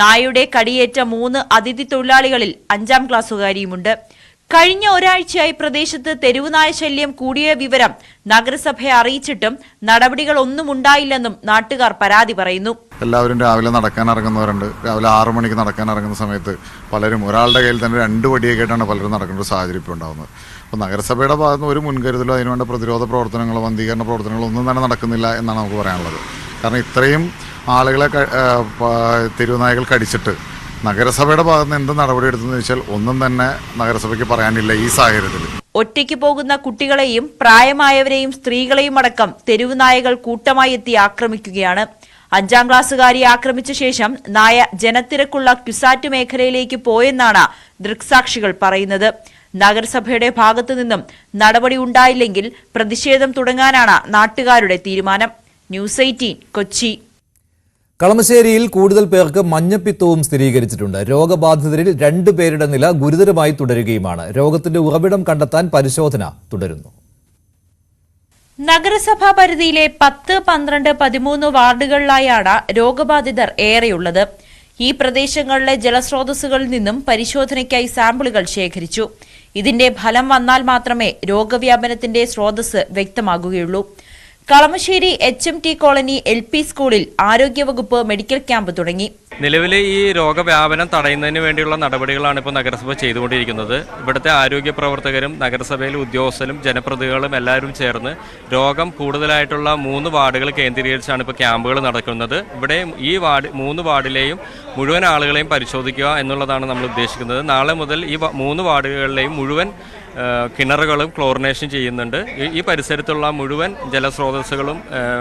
നായയുടെ കടിയേറ്റ 3 അതിഥി തൊഴിലാളികളിൽ 5ാം ക്ലാസ്സുകാരിയുമുണ്ട്. കഴിഞ്ഞ ഒരാഴ്ചയായി പ്രദേശത്ത് തെരുവുനായ ശല്യം കൂടിയ വിവരം നഗരസഭയെ അറിയിച്ചിട്ടും നടപടികളൊന്നും ഉണ്ടായില്ലെന്നും നാട്ടുകാർ പരാതി പറയുന്നു. എല്ലാവരും രാവിലെ നടക്കാൻ ഇറങ്ങുന്നവരുണ്ട്. രാവിലെ 6 മണിക്ക് നടക്കാൻ ഇറങ്ങുന്ന സമയത്ത് പലരും ഒരാളുടെ കയ്യിൽ തന്നെ 2 വടിയൊക്കെ ആയിട്ടാണ് പലരും നടക്കേണ്ട ഒരു സാഹചര്യം ഇപ്പോൾ ഉണ്ടാകുന്നത്. അപ്പോൾ നഗരസഭയുടെ ഭാഗത്ത് നിന്ന് ഒരു മുൻകരുതലോ അതിനുവേണ്ട പ്രതിരോധ പ്രവർത്തനങ്ങളോ വന്ധീകരണ പ്രവർത്തനങ്ങളോ ഒന്നും തന്നെ നടക്കുന്നില്ല എന്നാണ് നമുക്ക് പറയാനുള്ളത്. കാരണം ഇത്രയും ആളുകളെ തെരുവുനായകൾ കടിച്ചിട്ട് നഗരസഭയുടെ ഭാഗത്ത് നിന്ന് എന്ത് നടപടി എടുത്തെന്ന് വെച്ചാൽ ഒന്നും തന്നെ നഗരസഭയ്ക്ക് പറയാനില്ല ഈ സാഹചര്യത്തിൽ. ഒറ്റയ്ക്ക് പോകുന്ന കുട്ടികളെയും പ്രായമായവരെയും സ്ത്രീകളെയും അടക്കം തെരുവുനായകൾ കൂട്ടമായി എത്തി ആക്രമിക്കുകയാണ്. 5ാം ക്ലാസ്സുകാരിയെ ആക്രമിച്ച ശേഷം നായ ജനത്തിരക്കുള്ള ക്യുസാറ്റ് മേഖലയിലേക്ക് പോയെന്നാണ് ദൃക്സാക്ഷികൾ പറയുന്നത്. നഗരസഭയുടെ ഭാഗത്തു നിന്നും നടപടി ഉണ്ടായില്ലെങ്കിൽ പ്രതിഷേധം തുടങ്ങാനാണ് നാട്ടുകാരുടെ തീരുമാനം. ന്യൂസ് 18 കൊച്ചി. കളമശ്ശേരിയിൽ കൂടുതൽ പേർക്ക് മഞ്ഞപ്പിത്തവും സ്ഥിരീകരിച്ചിട്ടുണ്ട്. രോഗബാധിതരിൽ 2 പേരുടെ നില ഗുരുതരമായി തുടരുകയുമാണ്. രോഗത്തിന്റെ ഉറവിടം കണ്ടെത്താൻ പരിശോധന തുടരുന്നു. നഗരസഭാ പരിധിയിലെ 10, 12, 13 വാർഡുകളിലായാണ് രോഗബാധിതർ ഏറെയുള്ളത്. ഈ പ്രദേശങ്ങളിലെ ജലസ്രോതസ്സുകളിൽ നിന്നും പരിശോധനയ്ക്കായി സാമ്പിളുകൾ ശേഖരിച്ചു. ഇതിന്റെ ഫലം വന്നാൽ മാത്രമേ രോഗവ്യാപനത്തിന്റെ സ്രോതസ് വ്യക്തമാകുകയുള്ളൂ. കളമശ്ശേരി HMT കോളനി LP സ്കൂളിൽ ആരോഗ്യവകുപ്പ് മെഡിക്കൽ ക്യാമ്പ് തുടങ്ങി. നിലവിൽ ഈ രോഗവ്യാപനം തടയുന്നതിന് വേണ്ടിയുള്ള നടപടികളാണ് ഇപ്പോൾ നഗരസഭ ചെയ്തുകൊണ്ടിരിക്കുന്നത്. ഇവിടുത്തെ ആരോഗ്യ പ്രവർത്തകരും നഗരസഭയിലെ ഉദ്യോഗസ്ഥരും ജനപ്രതിനിധികളും എല്ലാവരും ചേർന്ന് രോഗം കൂടുതലായിട്ടുള്ള 3 വാർഡുകൾ കേന്ദ്രീകരിച്ചാണ് ഇപ്പോൾ ക്യാമ്പുകൾ നടക്കുന്നത്. ഇവിടെ ഈ 3 വാർഡിലെയും മുഴുവൻ ആളുകളെയും പരിശോധിക്കുക എന്നുള്ളതാണ് നമ്മൾ ഉദ്ദേശിക്കുന്നത്. നാളെ മുതൽ ഈ 3 വാർഡുകളിലെയും മുഴുവൻ കിണറുകളും ക്ലോറിനേഷൻ ചെയ്യുന്നുണ്ട്. ഈ പരിസരത്തുള്ള മുഴുവൻ ജലസ്രോതസ്സുകളും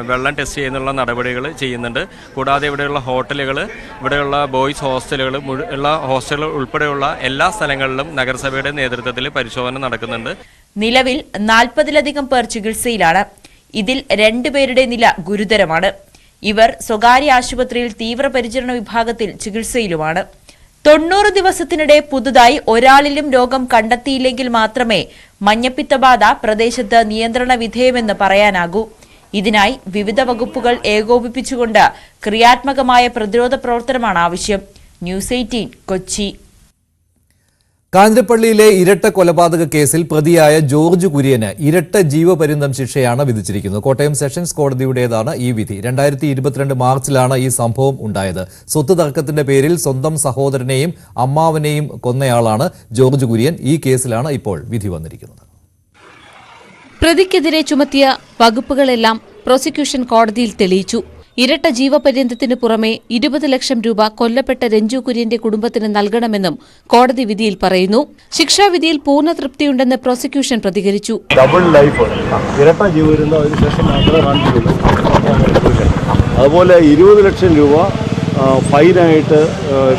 വെള്ളം ടെസ്റ്റ് ചെയ്യുന്നുള്ള നടപടികൾ ചെയ്യുന്നുണ്ട്. കൂടാതെ ഇവിടെയുള്ള ഹോട്ടലുകൾ, ഇവിടെയുള്ള ബോയ്സ് ഹോസ്റ്റലുകൾ, ഉള്ള ഹോസ്റ്റലുകൾ ഉൾപ്പെടെയുള്ള എല്ലാ സ്ഥലങ്ങളിലും നഗരസഭയുടെ നേതൃത്വത്തിൽ പരിശോധന നടക്കുന്നുണ്ട്. നിലവിൽ 40-ലധികം പേർ ചികിത്സയിലാണ്. ഇതിൽ 2 പേരുടെ നില ഗുരുതരമാണ്. ഇവർ സ്വകാര്യ ആശുപത്രിയിൽ തീവ്രപരിചരണ വിഭാഗത്തിൽ ചികിത്സയിലുമാണ്. 90 ദിവസത്തിനിടെ പുതുതായി ഒരാളിലും രോഗം കണ്ടെത്തിയില്ലെങ്കിൽ മാത്രമേ മഞ്ഞപ്പിത്തബാധ പ്രദേശത്ത് നിയന്ത്രണ വിധേയമെന്ന് പറയാനാകൂ. ഇതിനായി വിവിധ വകുപ്പുകൾ ഏകോപിപ്പിച്ചുകൊണ്ട് ക്രിയാത്മകമായ പ്രതിരോധ പ്രവർത്തനമാണ് ആവശ്യം. ന്യൂസ് 18 കൊച്ചി. കാഞ്ഞിരപ്പള്ളിയിലെ ഇരട്ട കൊലപാതക കേസിൽ പ്രതിയായ ജോർജ് കുര്യന് ഇരട്ട ജീവപര്യന്തം ശിക്ഷയാണ് വിധിച്ചിരിക്കുന്നത്. കോട്ടയം സെഷൻസ് കോടതിയുടേതാണ് ഈ വിധി. 2022 മാർച്ചിലാണ് ഈ സംഭവം ഉണ്ടായത്. സ്വത്ത് തർക്കത്തിന്റെ പേരിൽ സ്വന്തം സഹോദരനെയും അമ്മാവനെയും കൊന്നയാളാണ് ജോർജ് കുര്യൻ. ഈ കേസിലാണ് ഇപ്പോൾ വിധി വന്നിരിക്കുന്നത്. പ്രതിക്കെതിരെ ചുമത്തിയ വകുപ്പുകളെല്ലാം പ്രോസിക്യൂഷൻ കോടതിയിൽ തെളിയിച്ചു. ഇരട്ട ജീവപര്യന്തത്തിന് പുറമെ 20 ലക്ഷം രൂപ കൊല്ലപ്പെട്ട രഞ്ജു കുര്യന്റെ കുടുംബത്തിന് നൽകണമെന്നും കോടതി വിധിയിൽ പറയുന്നു. ശിക്ഷാവിധിയിൽ പൂർണ്ണ തൃപ്തിയുണ്ടെന്ന് പ്രോസിക്യൂഷൻ പ്രതികരിച്ചു. ഡബിൾ ലൈഫ് ഇരട്ട ജീവപര്യന്തം അതിനുശേഷം മാത്രമേ കാണിച്ചിട്ടുള്ളൂ. അതുപോലെ 20 ലക്ഷം രൂപ ഫൈനായിട്ട്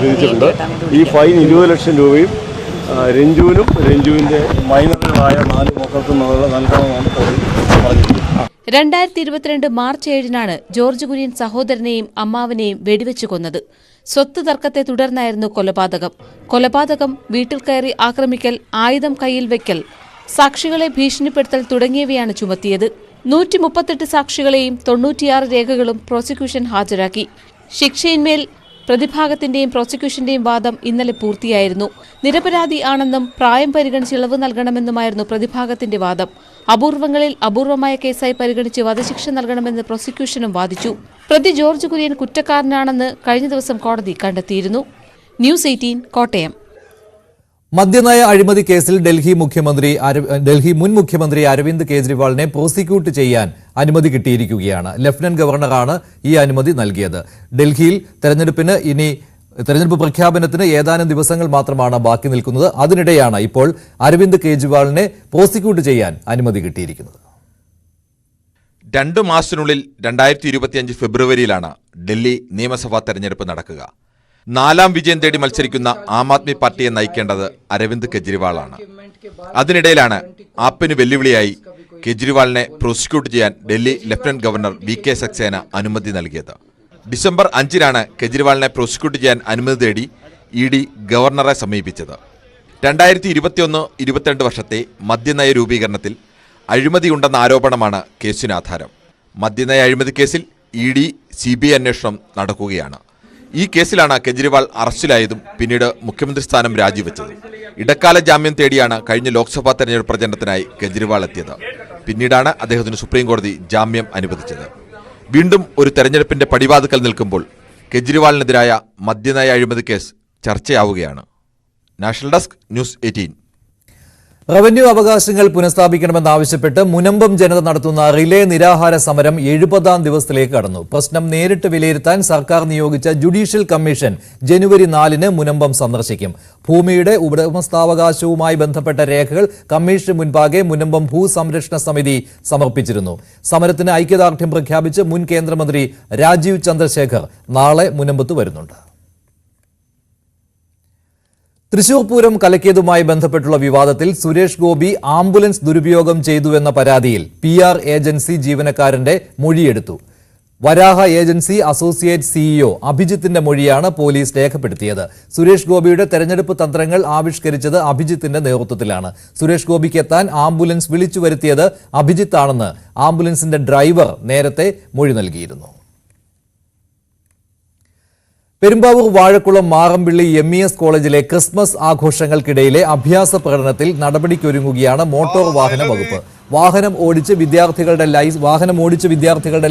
വിധിച്ചിട്ടുണ്ട്. ഈ ഫൈൻ 20 ലക്ഷം രൂപയും രഞ്ജുവിനും രഞ്ജുവിൻ്റെ മൈനറുകളായ 4 മക്കൾക്കും നൽകണമെന്നാണ് കോടതി പറഞ്ഞിരിക്കുന്നത്. 2022 മാർച്ച് 7-നാണ് ജോർജ് കുര്യൻ സഹോദരനെയും അമ്മാവനെയും വെടിവെച്ചു കൊന്നത്. സ്വത്ത് തർക്കത്തെ തുടർന്നായിരുന്നു കൊലപാതകം വീട്ടിൽ കയറി ആക്രമിക്കൽ, ആയുധം കയ്യിൽ വെക്കൽ, സാക്ഷികളെ ഭീഷണിപ്പെടുത്തൽ തുടങ്ങിയവയാണ് ചുമത്തിയത്. 138 സാക്ഷികളെയും 96 രേഖകളും പ്രോസിക്യൂഷൻ ഹാജരാക്കി. ശിക്ഷയിന്മേൽ പ്രതിഭാഗത്തിന്റെയും പ്രോസിക്യൂഷന്റെയും വാദം ഇന്നലെ പൂർത്തിയായിരുന്നു. നിരപരാധി ആണെന്നും പ്രായം പരിഗണിച്ച് ഇളവ് നൽകണമെന്നുമായിരുന്നു പ്രതിഭാഗത്തിന്റെ വാദം. അപൂർവങ്ങളിൽ അപൂർവമായ കേസായി പരിഗണിച്ച് വധശിക്ഷ നൽകണമെന്ന് പ്രോസിക്യൂഷനും വാദിച്ചു. പ്രതി ജോർജ് കുര്യൻ കുറ്റക്കാരനാണെന്ന് കഴിഞ്ഞ ദിവസം കോടതി കണ്ടെത്തിയിരുന്നു. ന്യൂസ് 18 കോട്ടയം. മദ്യനയ അഴിമതി കേസിൽ ഡൽഹി മുൻ മുഖ്യമന്ത്രി അരവിന്ദ് കെജ്രിവാളിനെ പ്രോസിക്യൂട്ട് ചെയ്യാൻ അനുമതി കിട്ടിയിരിക്കുകയാണ്. ലഫ്റ്റനന്റ് ഗവർണറാണ് ഈ അനുമതി നൽകിയത്. ഡൽഹിയിൽ തെരഞ്ഞെടുപ്പ് പ്രഖ്യാപനത്തിന് ഏതാനും ദിവസങ്ങൾ മാത്രമാണ് ബാക്കി നിൽക്കുന്നത്. അതിനിടെയാണ് ഇപ്പോൾ അരവിന്ദ് കെജ്രിവാളിനെ പ്രോസിക്യൂട്ട് ചെയ്യാൻ അനുമതി കിട്ടിയിരിക്കുന്നത്. 2 മാസത്തിനുള്ളിൽ 2025 ഫെബ്രുവരിയിലാണ് ഡൽഹി നിയമസഭാ തെരഞ്ഞെടുപ്പ് നടക്കുക. 4ാം വിജയം തേടി മത്സരിക്കുന്ന ആം ആദ്മി പാർട്ടിയെ നയിക്കേണ്ടത് അരവിന്ദ് കെജ്രിവാളാണ്. അതിനിടയിലാണ് ആപ്പിന് വെല്ലുവിളിയായി കെജ്രിവാളിനെ പ്രോസിക്യൂട്ട് ചെയ്യാൻ Delhi lieutenant governor VK Saxena അനുമതി നൽകിയത്. ഡിസംബർ 5-നാണ് കെജ്രിവാളിനെ പ്രോസിക്യൂട്ട് ചെയ്യാൻ അനുമതി തേടി ED ഗവർണറെ സമീപിച്ചത്. 2021-22 വർഷത്തെ മദ്യനയ രൂപീകരണത്തിൽ അഴിമതിയുണ്ടെന്ന ആരോപണമാണ് കേസിന് ആധാരം. മദ്യനയ അഴിമതി കേസിൽ ED CBI അന്വേഷണം നടക്കുകയാണ്. ഈ കേസിലാണ് കെജ്രിവാൾ അറസ്റ്റിലായതും പിന്നീട് മുഖ്യമന്ത്രി സ്ഥാനം രാജിവെച്ചത്. ഇടക്കാല ജാമ്യം തേടിയാണ് കഴിഞ്ഞ ലോക്സഭാ തെരഞ്ഞെടുപ്പ് പ്രചരണത്തിനായി കെജ്രിവാൾ എത്തിയത്. പിന്നീടാണ് അദ്ദേഹത്തിന് സുപ്രീംകോടതി ജാമ്യം അനുവദിച്ചത്. വീണ്ടും ഒരു തെരഞ്ഞെടുപ്പിന്റെ പടിവാതിക്കൽ നിൽക്കുമ്പോൾ കെജ്രിവാളിനെതിരായ മദ്യനയ അഴിമതി കേസ് ചർച്ചയാവുകയാണ്. National desk news 18. റവന്യൂ അവകാശങ്ങൾ പുനഃസ്ഥാപിക്കണമെന്നാവശ്യപ്പെട്ട് മുനമ്പം ജനത നടത്തുന്ന റിലേ നിരാഹാര സമരം 70ാം ദിവസത്തിലേക്ക് കടന്നു. പ്രശ്നം നേരിട്ട് വിലയിരുത്താൻ സർക്കാർ നിയോഗിച്ച ജുഡീഷ്യൽ കമ്മീഷൻ ജനുവരി 4-ന് മുനമ്പം സന്ദർശിക്കും. ഭൂമിയുടെ ഉടമസ്ഥാവകാശവുമായി ബന്ധപ്പെട്ട രേഖകൾ കമ്മീഷന് മുൻപാകെ മുനമ്പം ഭൂസംരക്ഷണ സമിതി സമർപ്പിച്ചിരുന്നു. സമരത്തിന് ഐക്യദാർഢ്യം പ്രഖ്യാപിച്ച് മുൻ കേന്ദ്രമന്ത്രി രാജീവ് ചന്ദ്രശേഖർ നാളെ മുനമ്പത്ത് വരുന്നുണ്ട്. തൃശൂർ പൂരം കലക്കിയതുമായി ബന്ധപ്പെട്ടുള്ള വിവാദത്തിൽ സുരേഷ് ഗോപി ആംബുലൻസ് ദുരുപയോഗം ചെയ്തുവെന്ന പരാതിയിൽ PR ഏജൻസി ജീവനക്കാരന്റെ മൊഴിയെടുത്തു. വരാഹ ഏജൻസി അസോസിയേറ്റ് CEO അഭിജിത്തിന്റെ മൊഴിയാണ് പോലീസ് രേഖപ്പെടുത്തിയത്. സുരേഷ് ഗോപിയുടെ തെരഞ്ഞെടുപ്പ് തന്ത്രങ്ങൾ ആവിഷ്കരിച്ചത് അഭിജിത്തിന്റെ നേതൃത്വത്തിലാണ്. സുരേഷ് ഗോപിക്ക് എത്താൻ ആംബുലൻസ് വിളിച്ചു വരുത്തിയത് അഭിജിത്താണെന്ന് ആംബുലൻസിന്റെ ഡ്രൈവർ നേരത്തെ മൊഴി നൽകിയിരുന്നു. പെരുമ്പാവൂർ വാഴക്കുളം മാറമ്പിള്ളി MES കോളേജിലെ ക്രിസ്മസ് ആഘോഷങ്ങൾക്കിടയിലെ അഭ്യാസ പ്രകടനത്തിൽ നടപടിക്കൊരുങ്ങുകയാണ് മോട്ടോർ വാഹന വകുപ്പ്. വാഹനം ഓടിച്ച് വിദ്യാർത്ഥികളുടെ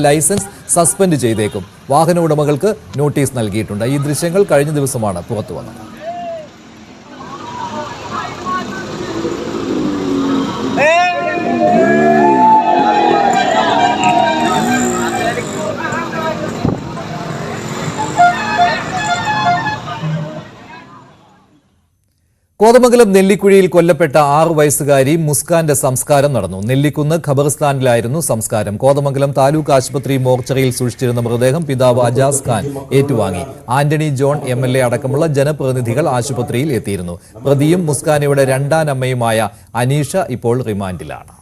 ലൈസൻസ് സസ്പെൻഡ് ചെയ്തേക്കും. വാഹന ഉടമകൾക്ക് നോട്ടീസ് നൽകിയിട്ടുണ്ട്. ഈ ദൃശ്യങ്ങൾ കഴിഞ്ഞ ദിവസമാണ് പുറത്തുവന്നത്. കോതമംഗലം നെല്ലിക്കുഴിയിൽ കൊല്ലപ്പെട്ട 6 വയസ്സുകാരി മുസ്കാന്റെ സംസ്കാരം നടന്നു. നെല്ലിക്കുന്ന് ഖബർസ്ഥാനിലായിരുന്നു സംസ്കാരം. കോതമംഗലം താലൂക്ക് ആശുപത്രി മോർച്ചറിയിൽ സൂക്ഷിച്ചിരുന്ന മൃതദേഹം പിതാവ് അജാസ് ഖാൻ ഏറ്റുവാങ്ങി. ആന്റണി ജോൺ MLA അടക്കമുള്ള ജനപ്രതിനിധികൾ ആശുപത്രിയിൽ എത്തിയിരുന്നു. പ്രതിയും മുസ്കാനയുടെ രണ്ടാനമ്മയുമായ അനീഷ ഇപ്പോൾ റിമാൻഡിലാണ്.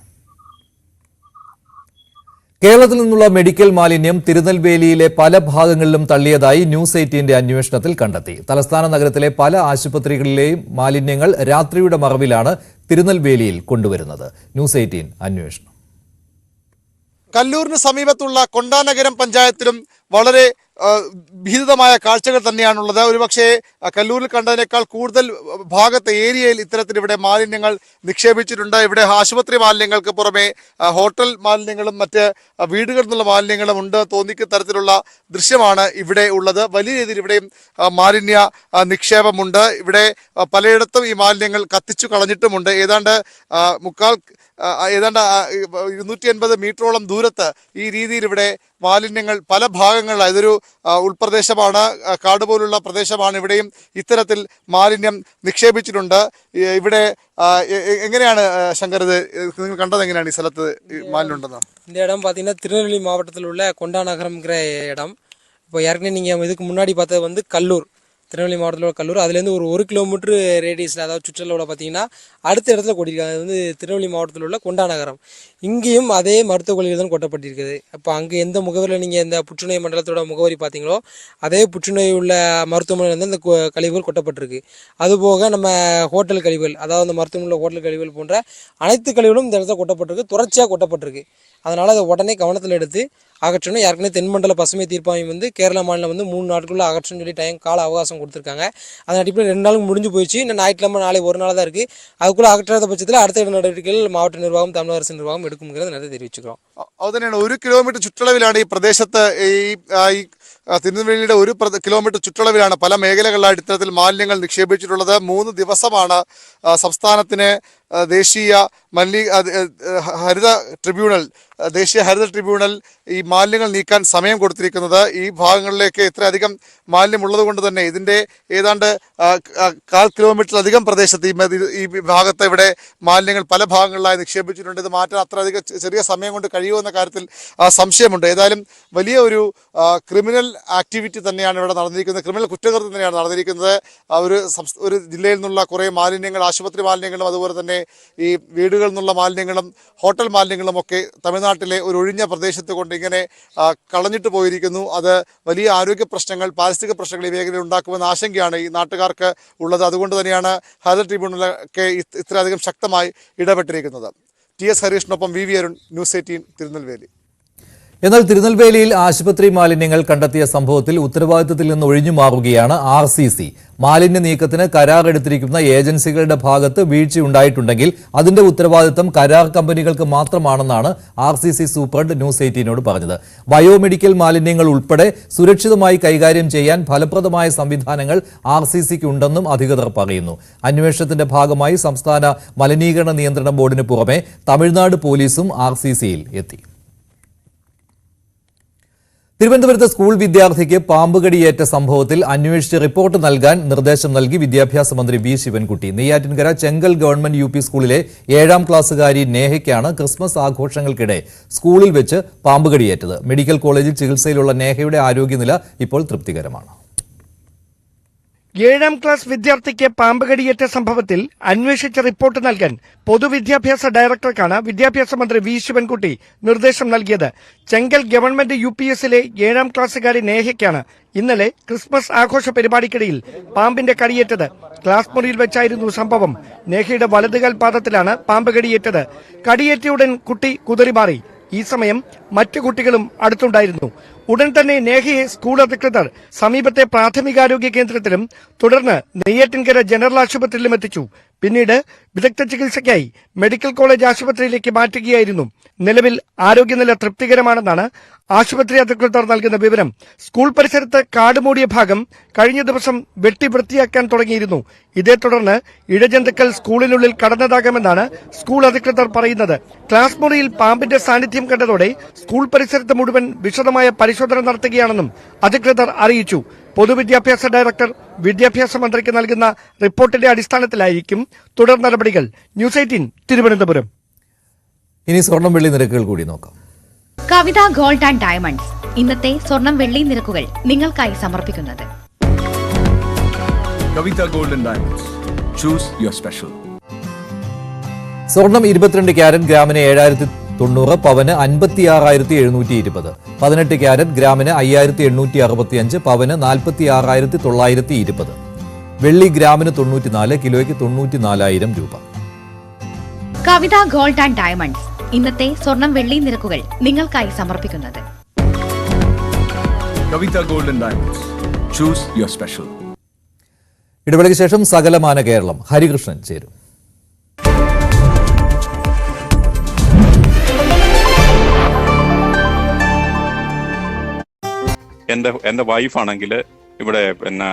കേരളത്തിൽ നിന്നുള്ള മെഡിക്കൽ മാലിന്യം തിരുനെൽവേലിയിലെ പല ഭാഗങ്ങളിലും തള്ളിയതായി ന്യൂസ് 18ന്റെ അന്വേഷണത്തിൽ കണ്ടെത്തി. തലസ്ഥാന നഗരത്തിലെ പല ആശുപത്രികളിലെയും മാലിന്യങ്ങൾ രാത്രിയുടെ മറവിലാണ് തിരുനെൽവേലിയിൽ കൊണ്ടുവരുന്നത്. ന്യൂസ് 18 അന്വേഷണം. കല്ലൂരിന് സമീപത്തുള്ള കൊണ്ടാനഗരം പഞ്ചായത്തിലും വളരെ ഭീതിതമായ കാഴ്ചകൾ തന്നെയാണുള്ളത്. ഒരുപക്ഷെ കല്ലൂരിൽ കണ്ടതിനേക്കാൾ കൂടുതൽ ഭാഗത്തെ ഏരിയയിൽ ഇത്തരത്തിൽ ഇവിടെ മാലിന്യങ്ങൾ നിക്ഷേപിച്ചിട്ടുണ്ട്. ഇവിടെ ആശുപത്രി മാലിന്യങ്ങൾക്ക് പുറമെ ഹോട്ടൽ മാലിന്യങ്ങളും മറ്റ് വീടുകളിൽ നിന്നുള്ള മാലിന്യങ്ങളും ഉണ്ട് തോന്നിക്കുന്ന തരത്തിലുള്ള ദൃശ്യമാണ് ഇവിടെ ഉള്ളത്. വലിയ രീതിയിൽ ഇവിടെയും മാലിന്യ നിക്ഷേപമുണ്ട്. ഇവിടെ പലയിടത്തും ഈ മാലിന്യങ്ങൾ കത്തിച്ചു കളഞ്ഞിട്ടുമുണ്ട്. ഏതാണ്ട് 250 മീറ്ററോളം ദൂരത്ത് ഈ രീതിയിൽ ഇവിടെ മാലിന്യങ്ങൾ പല ഭാഗങ്ങളിലായി, ഇതൊരു ഉൾപ്രദേശമാണ്, കാട് പോലുള്ള പ്രദേശമാണ്. ഇവിടെയും ഇത്തരത്തിൽ മാലിന്യം നിക്ഷേപിച്ചിട്ടുണ്ട്. ഇവിടെ എങ്ങനെയാണ് ശങ്കർ ഇത് നിങ്ങൾ കണ്ടത്? എങ്ങനെയാണ് ഈ സ്ഥലത്ത് മാലിന്യം ഉണ്ടെന്ന്? இந்த இடம் பார்த்தீங்கன்னா திருநெல்வேலி மாவட்டத்தில் உள்ள கொண்டாநகரம்ங்கிற இடம். இப்போ ஏற்கனவே நீங்கள் இதுக்கு முன்னாடி பார்த்தது கல்லூர். திருநெல்வேலி மாவட்டத்தில் உள்ள கல்லூரி. அதுலேருந்து ஒரு 1 கிலோமீட்டர் ரேடியஸில், அதாவது சுற்றளவில் பார்த்தீங்கன்னா அடுத்த இடத்துல கொட்டியிருக்காங்க. அது வந்து திருநெல்வேலி மாவட்டத்தில் உள்ள கொண்டா நகரம். இங்கேயும் அதே மருத்துவக் கல்லூரி தான் கொட்டப்பட்டிருக்குது. அப்போ அங்கே எந்த முகவரியில் நீங்கள் இந்த புற்றுநோய் மண்டலத்தோட முகவரி பார்த்தீங்களோ அதே புற்றுநோய் உள்ள மருத்துவமனையில் வந்து இந்த கழிவுகள் கொட்டப்பட்டிருக்கு. அதுபோக நம்ம ஹோட்டல் கழிவுகள், அதாவது அந்த மருத்துவமனையில் ஹோட்டல் கழிவுகள் போன்ற அனைத்து கழிவுகளும் இந்த இடத்துல கொட்டப்பட்டிருக்கு, தொடர்ச்சியாக கொட்டப்பட்டிருக்கு. அதனால் அதை உடனே கவனத்தில் எடுத்து அகற்றணும். ஏற்கனவே தென்மண்டல பசுமை தீர்ப்பாயம் வந்து கேரளா மாநிலம் வந்து 3 நாட்களுக்குள்ள அகற்றணும்னு சொல்லி கால அவகாசம் கொடுத்துருக்காங்க. அதன் அடிப்படையில் 2 நாளுக்கு முடிஞ்சு போயிடுச்சு. இன்னும் ஞாயிற்றுக்கிழமை நாளை ஒரு நாள் தான் இருக்குது. அதுக்குள்ளே அகற்றாத பட்சத்தில் அடுத்த இட நடவடிக்கைகள் மாவட்ட நிர்வாகம், தமிழக அரசு நிர்வாகம் എടുക്കുമെന്ന് നേരത്തെ தெரிவிச்சுக்கிறோம். അതുതന്നെയാണ് 1 കിലോമീറ്റർ ചുറ്റളവിലാണ് ഈ പ്രദേശത്ത് ഈ തിരുനെൽവേലിയുടെ 1 കിലോമീറ്റർ ചുറ്റളവിലാണ് പല മേഖലകളിലായിട്ട് ഇത്തരത്തിൽ മാലിന്യങ്ങൾ നിക്ഷേപിച്ചിട്ടുള്ളത്. 3 ദിവസമാണ് സംസ്ഥാനത്തിന് ദേശീയ ഹരിത ട്രിബ്യൂണൽ ഈ മാലിന്യങ്ങൾ നീക്കാൻ സമയം കൊടുത്തിരിക്കുന്നത്. ഈ ഭാഗങ്ങളിലേക്ക് ഇത്രയധികം മാലിന്യം ഉള്ളത് കൊണ്ട് തന്നെ ഇതിൻ്റെ ഏതാണ്ട് 1/4 കിലോമീറ്ററിലധികം പ്രദേശത്ത് ഈ ഭാഗത്ത് ഇവിടെ മാലിന്യങ്ങൾ പല ഭാഗങ്ങളിലായി നിക്ഷേപിച്ചിട്ടുണ്ട്. ഇത് മാറ്റാൻ അത്രയധികം ചെറിയ സമയം കൊണ്ട് കഴിയുമെന്ന കാര്യത്തിൽ സംശയമുണ്ട്. ഏതായാലും വലിയ ഒരു ക്രിമിനൽ ആക്ടിവിറ്റി തന്നെയാണ് ഇവിടെ നടന്നിരിക്കുന്നത്, ക്രിമിനൽ കുറ്റകൃത്യം തന്നെയാണ് നടന്നിരിക്കുന്നത്. ഒരു ജില്ലയിൽ നിന്നുള്ള കുറേ മാലിന്യങ്ങൾ, ആശുപത്രി മാലിന്യങ്ങളും അതുപോലെ തന്നെ ഈ വീടുകളിൽ നിന്നുള്ള മാലിന്യങ്ങളും ഹോട്ടൽ മാലിന്യങ്ങളും ഒക്കെ തമിഴ്നാട്ടിലെ ഒരു ഒഴിഞ്ഞ പ്രദേശത്ത് കൊണ്ട് ഇങ്ങനെ കളഞ്ഞിട്ട് പോയിരിക്കുന്നു. അത് വലിയ ആരോഗ്യ പ്രശ്നങ്ങൾ, പാരിസ്ഥിതിക പ്രശ്നങ്ങൾ ഈ മേഖലയിൽ ഉണ്ടാക്കുമെന്ന ആശങ്കയാണ് ഈ നാട്ടുകാർക്ക് ഉള്ളത്. അതുകൊണ്ട് തന്നെയാണ് ഹരിത ട്രിബ്യൂണലൊക്കെ ഇത്രയധികം ശക്തമായി ഇടപെട്ടിരിക്കുന്നത്. TS ഹരീഷിനൊപ്പം VV Arun, news 18 Tirunelveli. എന്നാൽ തിരുനെൽവേലിയിൽ ആശുപത്രി മാലിന്യങ്ങൾ കണ്ടെത്തിയ സംഭവത്തിൽ ഉത്തരവാദിത്തത്തിൽ നിന്ന് ഒഴിഞ്ഞു മാറുകയാണ് RCC. മാലിന്യ നീക്കത്തിന് കരാർ എടുത്തിരിക്കുന്ന ഏജൻസികളുടെ ഭാഗത്ത് വീഴ്ചയുണ്ടായിട്ടുണ്ടെങ്കിൽ അതിന്റെ ഉത്തരവാദിത്തം കരാർ കമ്പനികൾക്ക് മാത്രമാണെന്നാണ് RCC സൂപ്രണ്ട് ന്യൂസ് 18നോട് പറഞ്ഞത്. ബയോമെഡിക്കൽ മാലിന്യങ്ങൾ ഉൾപ്പെടെ സുരക്ഷിതമായി കൈകാര്യം ചെയ്യാൻ ഫലപ്രദമായ സംവിധാനങ്ങൾ RCCക്ക് ഉണ്ടെന്നും അധികൃതർ പറയുന്നു. അന്വേഷണത്തിന്റെ ഭാഗമായി സംസ്ഥാന മലിനീകരണ നിയന്ത്രണ ബോർഡിന് പുറമെ തമിഴ്നാട് പോലീസും RCCയിൽ എത്തി. തിരുവനന്തപുരത്ത് സ്കൂൾ വിദ്യാർത്ഥിക്ക് പാമ്പുകടിയേറ്റ സംഭവത്തിൽ അന്വേഷിച്ച് റിപ്പോർട്ട് നൽകാൻ നിർദ്ദേശം നൽകി വിദ്യാഭ്യാസ മന്ത്രി വി ശിവൻകുട്ടി. നെയ്യാറ്റിൻകര ചെങ്കൽ ഗവൺമെന്റ് UP സ്കൂളിലെ 7ാം ക്ലാസ്സുകാരി നേഹയ്ക്കാണ് ക്രിസ്മസ് ആഘോഷങ്ങൾക്കിടെ സ്കൂളിൽ വെച്ച് പാമ്പുകടിയേറ്റത്. മെഡിക്കൽ കോളേജിൽ ചികിത്സയിലുള്ള നേഹയുടെ ആരോഗ്യനില ഇപ്പോൾ തൃപ്തികരമാണ്. 7ാം ക്ലാസ് വിദ്യാർത്ഥിക്ക് പാമ്പുകടിയേറ്റ സംഭവത്തിൽ അന്വേഷിച്ച് റിപ്പോർട്ട് നൽകാൻ പൊതുവിദ്യാഭ്യാസ ഡയറക്ടർക്കാണ് വിദ്യാഭ്യാസ മന്ത്രി വി ശിവൻകുട്ടി നിർദ്ദേശം നൽകിയത്. ചെങ്കൽ ഗവൺമെന്റ് UPSലെ 7ാം ക്ലാസ്സുകാരി നേഹയ്ക്കാണ് ഇന്നലെ ക്രിസ്മസ് ആഘോഷ പരിപാടിക്കിടയിൽ പാമ്പിന്റെ കടിയേറ്റത്. ക്ലാസ് മുറിയിൽ വെച്ചായിരുന്നു സംഭവം. നേഹയുടെ വലതുകാൽ പാദത്തിലാണ് പാമ്പ് കടിയേറ്റത്. കടിയേറ്റയുടൻ കുട്ടി കുതറിമാറി. ഈ സമയം മറ്റു കുട്ടികളും അടുത്തുണ്ടായിരുന്നു. ഉടൻ തന്നെ നേഹയെ സ്കൂൾ അധികൃതർ സമീപത്തെ പ്രാഥമികാരോഗ്യ കേന്ദ്രത്തിലും തുടർന്ന് നെയ്യാറ്റിൻകര ജനറൽ ആശുപത്രിയിലും എത്തിച്ചു. പിന്നീട് വിദഗ്ധ ചികിത്സയ്ക്കായി മെഡിക്കൽ കോളേജ് ആശുപത്രിയിലേക്ക് മാറ്റുകയായിരുന്നു. നിലവിൽ ആരോഗ്യനില തൃപ്തികരമാണെന്നാണ് ആശുപത്രി അധികൃതർ നൽകുന്ന വിവരം. സ്കൂൾ പരിസരത്ത് കാടുമൂടിയ ഭാഗം കഴിഞ്ഞ ദിവസം വെട്ടി വൃത്തിയാക്കാൻ തുടങ്ങിയിരുന്നു. ഇതേ തുടർന്ന് ഇഴജന്തുക്കൾ സ്കൂളിനുള്ളിൽ കടന്നതാകാമെന്നാണ് സ്കൂൾ അധികൃതർ പറയുന്നത്. ക്ലാസ് മുറിയിൽ പാമ്പിന്റെ സാന്നിധ്യം കണ്ടതോടെ സ്കൂൾ പരിസരത്ത് മുഴുവൻ വിശദമായ പരിശോധന നടത്തുകയാണെന്നും അധികൃതർ അറിയിച്ചു. പൊതുവിദ്യാഭ്യാസ ഡയറക്ടർ വിദ്യാഭ്യാസ മന്ത്രിക്ക് നൽകുന്ന റിപ്പോർട്ടിന്റെ അടിസ്ഥാനത്തിലായിരിക്കും തുടർ നടപടികൾ. ന്യൂസ് 18 തിരുവനന്തപുരം. ഇനി സ്വർണം വെള്ളി നിരക്കുകൾ കൂടി നോക്കാം. കവിത ഗോൾഡ് ആൻഡ് ഡയമണ്ട്സ് ഇന്നത്തെ സ്വർണം വെള്ളി നിരക്കുകൾ നിങ്ങൾക്കായി സമർപ്പിക്കുന്നത് Kavitha gold and diamonds. Choose your special. സ്വർണം 22 ക്യാരറ്റ് ഗ്രാമിന് 7090, പവന് 56,720. 18 ക്യാരറ്റ് ഗ്രാമിന് 5,865, പവന് 46,920. വെള്ളി ഗ്രാമിന് 94, കിലോയ്ക്ക് 94,000 രൂപ. കവിത ഗോൾഡ് ആൻഡ് ഡയമണ്ട്സ് ഇന്നത്തെ സ്വർണം വെള്ളി നിരക്കുകൾ നിങ്ങൾക്കായി സമർപ്പിക്കുന്നത് Kavitha gold and diamonds. Choose your special. ഇടവേളയ്ക്ക് ശേഷം സകലമാന കേരളം ഹരികൃഷ്ണൻ ചേരും. എൻ്റെ വൈഫാണെങ്കിൽ ഇവിടെ പിന്നെ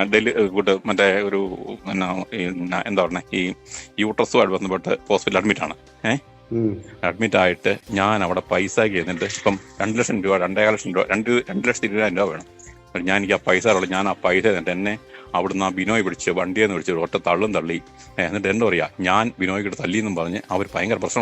മറ്റേ ഒരു എന്താ പറയുക ഈ യൂട്രസുമായിട്ട് ബന്ധപ്പെട്ട് ഹോസ്പിറ്റലിൽ അഡ്മിറ്റാണ്. അഡ്മിറ്റ് ആയിട്ട് ഞാൻ അവിടെ പൈസ ചെയ്യുന്നുണ്ട്. ഇപ്പം 2 ലക്ഷം രൂപ 2,20,000 രൂപ വേണം. ഞാൻ എനിക്ക് ആ പൈസ ഉള്ളൂ. ഞാൻ ആ പൈസ തന്നിട്ട് എന്നെ അവിടുന്ന് ആ ബിനോയ് പിടിച്ച് വണ്ടിയെന്ന് പിടിച്ച് ഒറ്റ തള്ളും തള്ളി. എന്നിട്ട് എന്താ പറയുക, ഞാൻ ബിനോയ്ക്കിട്ട് തല്ലിയെന്നും പറഞ്ഞ് അവർ ഭയങ്കര പ്രശ്നം